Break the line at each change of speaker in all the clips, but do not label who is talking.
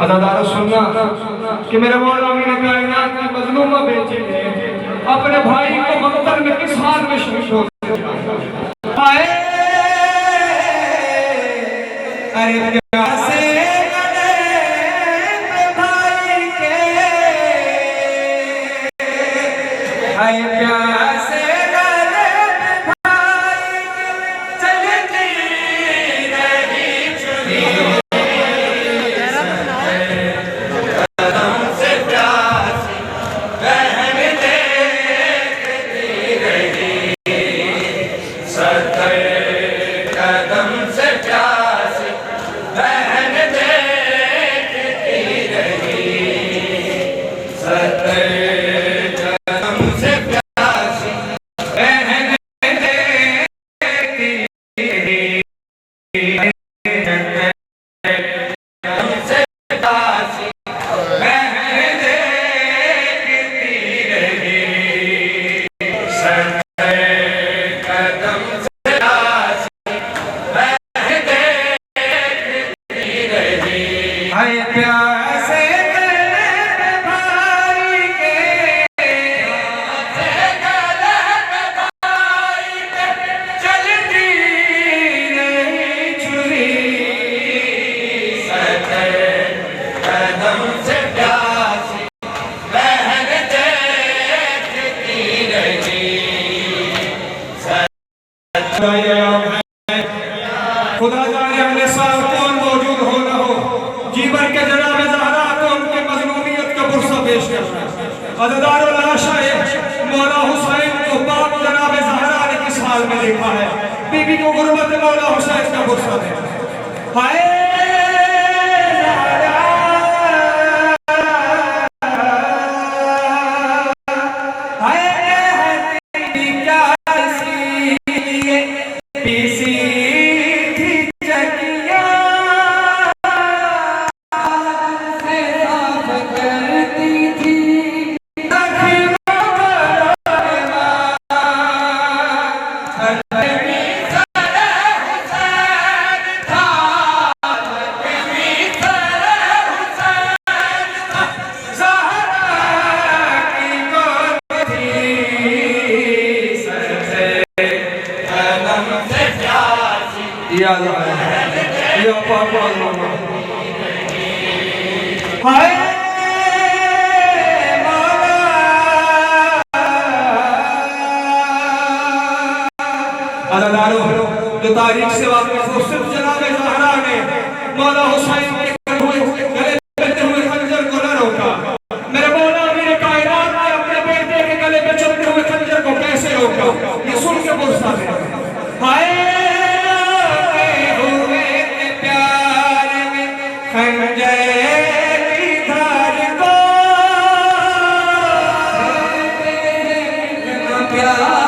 अदादार सुनना कि मेरे मौला ने कायनात की मजलूमा बेचे अपने भाई को मक्तल में किस हाल में शहीद हो हाय अरे प्यासे भाई के हाय प्यासे खुदा जाने अपने साथ कौन मौजूद हो न हो जीवन के जनाब ज़हरा को उनके मज़लूमियत का पुरसा पेश करना अज़दार मौला हुसैन को बाप जनाब ज़हरा ने किस हाल में देखा है बीबी को गुर्बत मौला हुसैन का पुरसा देना हाय जो तारीख से वाकिफ हो सिर्फ जनाब ज़हरा ने मौला हुसैन के गले चलते हुए खंजर को न रोका मेरे मौला अमीर कायनात ने अपने बेटे के गले पे चलते हुए खंजर को कैसे रोका ये सुन के गुस्सा है हाय हुए प्यार में खंजर की धार को प्यार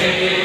Hey